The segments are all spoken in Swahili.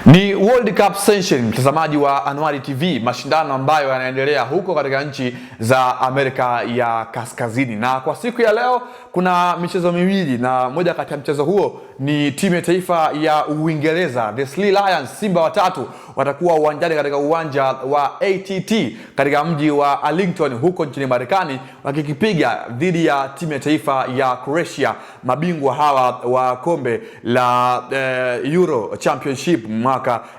Ni World Cup Session, mtazamaji wa Anuari TV, mashindano ambayo yanaendelea huko katika nchi za Amerika ya Kaskazini. Na kwa siku ya leo kuna michezo miwili, na moja kati ya mchezo huo ni timu ya taifa ya Uingereza, The Three Lions, Simba watatu, watakuwa uwanjani katika uwanja wa ATT katika mji wa Arlington huko nchini Marekani, wakikipiga dhidi ya timu ya taifa ya Croatia, mabingwa hawa wa kombe la Euro Championship mwaka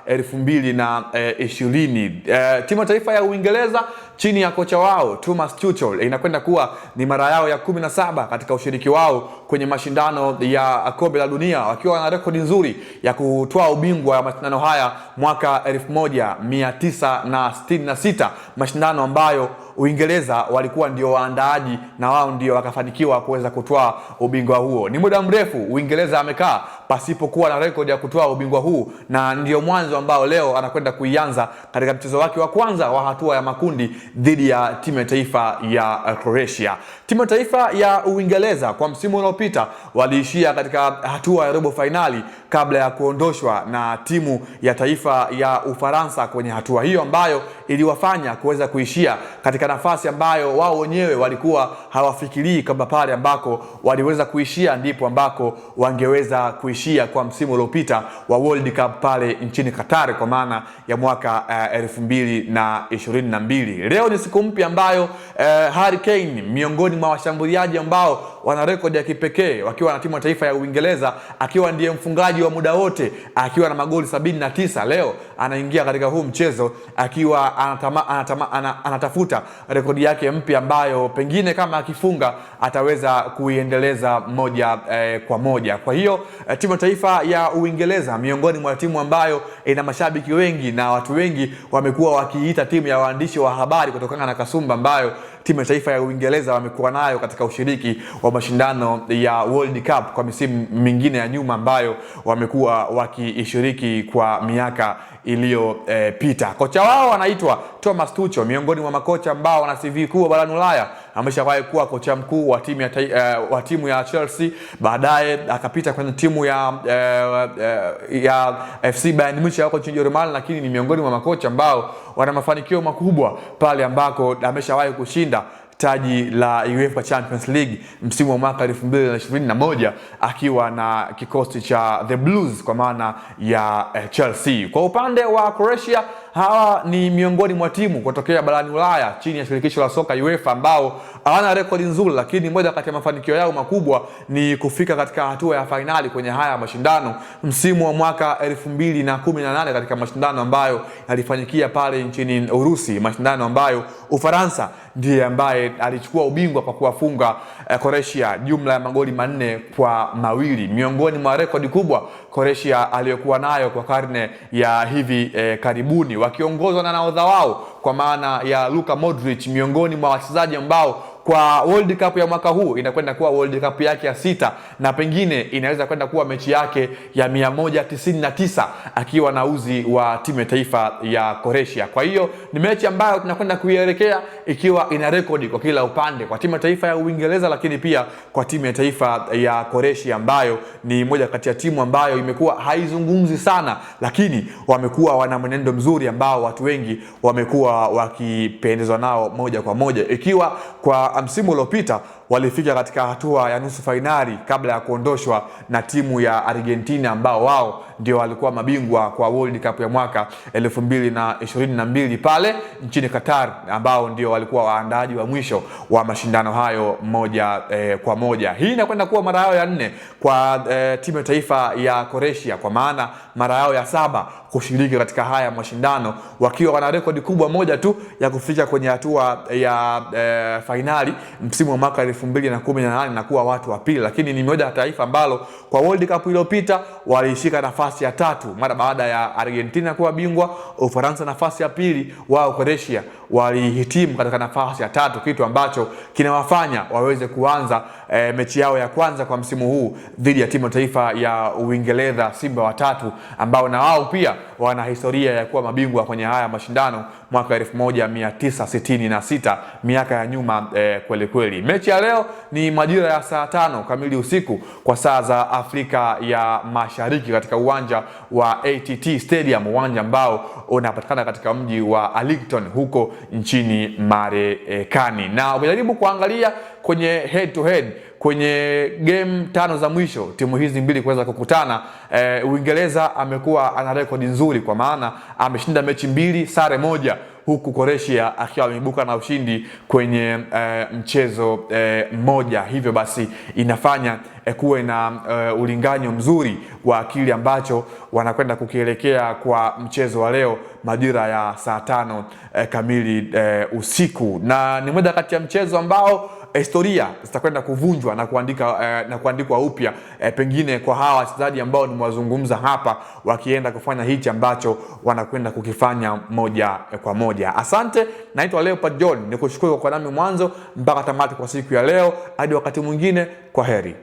2020. Timu ya taifa ya Uingereza chini ya kocha wao Thomas Tuchel inakwenda kuwa ni mara yao ya 17 katika ushiriki wao kwenye mashindano ya kombe la dunia, wakiwa na rekodi nzuri ya kutoa ubingwa wa mashindano haya mwaka 1966, mashindano ambayo Uingereza walikuwa ndio waandaaji na wao ndio wakafanikiwa kuweza kutoa ubingwa huo. Ni muda mrefu Uingereza amekaa pasipokuwa na rekodi ya kutoa ubingwa huu, na ndio mwanzo ambao leo anakwenda kuianza katika mchezo wake wa kwanza wa hatua ya makundi dhidi ya timu ya taifa ya Croatia. Timu ya taifa ya Uingereza kwa msimu uliopita waliishia katika hatua ya robo finali kabla ya kuondoshwa na timu ya taifa ya Ufaransa kwenye hatua hiyo, ambayo iliwafanya kuweza kuishia katika nafasi ambayo wao wenyewe walikuwa hawafikirii kwamba pale ambako waliweza kuishia ndipo ambako wangeweza kuishia kwa msimu uliopita wa World Cup pale nchini Qatar, kwa maana ya mwaka 2022. Leo ni siku mpya ambayo Harry Kane, miongoni mwa washambuliaji ambao wana rekodi ya kipekee wakiwa na timu ya taifa ya Uingereza, akiwa ndiye mfungaji wa muda wote akiwa na magoli 79, leo anaingia katika huu mchezo akiwa anatafuta rekodi yake mpya ambayo pengine kama akifunga ataweza kuiendeleza moja kwa moja. Kwa hiyo timu ya taifa ya Uingereza miongoni mwa timu ambayo ina mashabiki wengi na watu wengi wamekuwa wakiita timu ya waandishi wa habari kutokana na kasumba ambayo timu ya taifa ya Uingereza wamekuwa nayo katika ushiriki wa mashindano ya World Cup kwa misimu mingine ya nyuma ambayo wamekuwa wakiishiriki kwa miaka iliyopita. Kocha wao anaitwa Thomas Tuchel, miongoni mwa makocha ambao wana CV kubwa barani Ulaya. Ameshawahi kuwa kocha mkuu wa timu ya Chelsea, baadaye akapita kwenye timu ya FC Bayern Munich huko nchini Ujerumani, lakini ni miongoni mwa makocha ambao wana mafanikio makubwa pale ambako ameshawahi kushinda taji la UEFA Champions League msimu wa mwaka 2021 akiwa na kikosi cha The Blues kwa maana ya Chelsea. Kwa upande wa Croatia, hawa ni miongoni mwa timu kutokea barani Ulaya chini ya shirikisho la soka UEFA ambao hawana rekodi nzuri, lakini moja kati ya mafanikio yao makubwa ni kufika katika hatua ya fainali kwenye haya mashindano msimu wa mwaka 2018 katika mashindano ambayo yalifanyikia pale nchini Urusi, mashindano ambayo Ufaransa ndiye ambaye alichukua ubingwa kwa kuwafunga Croatia jumla ya magoli 4-2, miongoni mwa rekodi kubwa Croatia aliyokuwa nayo kwa karne ya hivi karibuni, wakiongozwa na nahodha wao kwa maana ya Luka Modric, miongoni mwa wachezaji ambao kwa World Cup ya mwaka huu inakwenda kuwa World Cup yake ya 6 na pengine inaweza kwenda kuwa mechi yake ya 199 akiwa na uzi wa timu ya taifa ya Croatia. Kwa hiyo ni mechi ambayo tunakwenda kuielekea ikiwa ina rekodi kwa kila upande, kwa timu ya taifa ya Uingereza lakini pia kwa timu ya taifa ya Croatia, ambayo ni moja kati ya timu ambayo imekuwa haizungumzi sana, lakini wamekuwa wana mwenendo mzuri ambao watu wengi wamekuwa wakipendezwa nao moja kwa moja, ikiwa kwa msimu uliopita walifika katika hatua ya nusu fainali kabla ya kuondoshwa na timu ya Argentina ambao wao ndio walikuwa mabingwa kwa World Cup ya mwaka 2022 pale nchini Qatar, ambao ndio walikuwa waandaaji wa mwisho wa mashindano hayo moja kwa moja. Hii inakwenda kuwa mara yao ya 4 kwa timu ya taifa ya Croatia, kwa maana mara yao ya 7 kushiriki katika haya mashindano, wakiwa wana rekodi kubwa moja tu ya kufika kwenye hatua ya fainali msimu wa mwaka 2018 na kuwa watu wa pili, lakini ni moja ya taifa ambalo kwa World Cup iliyopita walishika nafasi ya 3 mara baada ya Argentina kuwa bingwa, Ufaransa nafasi ya 2, wao Croatia walihitimu katika nafasi ya 3, kitu ambacho kinawafanya waweze kuanza mechi yao ya kwanza kwa msimu huu dhidi ya timu ya taifa ya Uingereza Simba watatu, ambao na wao pia wana historia ya kuwa mabingwa kwenye haya mashindano mwaka 1966, miaka ya nyuma kweli kweli. Mechi ya leo ni majira ya saa 5 kamili usiku kwa saa za Afrika ya Mashariki katika uwanja wa ATT Stadium, uwanja ambao unapatikana katika mji wa Arlington huko nchini Marekani. Na ukijaribu kuangalia kwenye head to head kwenye game 5 za mwisho timu hizi mbili kuweza kukutana, Uingereza amekuwa ana rekodi nzuri kwa maana ameshinda mechi 2, sare 1, huku Croatia akiwa ameibuka na ushindi kwenye mchezo mmoja. Hivyo basi inafanya kuwe na ulinganyo mzuri wa kile ambacho wanakwenda kukielekea kwa mchezo wa leo majira ya saa 5 kamili usiku, na ni moja kati ya mchezo ambao historia zitakwenda kuvunjwa na kuandikwa upya, pengine kwa hawa wachezaji ambao nimewazungumza hapa, wakienda kufanya hichi ambacho wanakwenda kukifanya moja kwa moja. Asante, naitwa Leopard John, nikushukuru kwa nami mwanzo mpaka tamati kwa siku ya leo. Hadi wakati mwingine, kwa heri.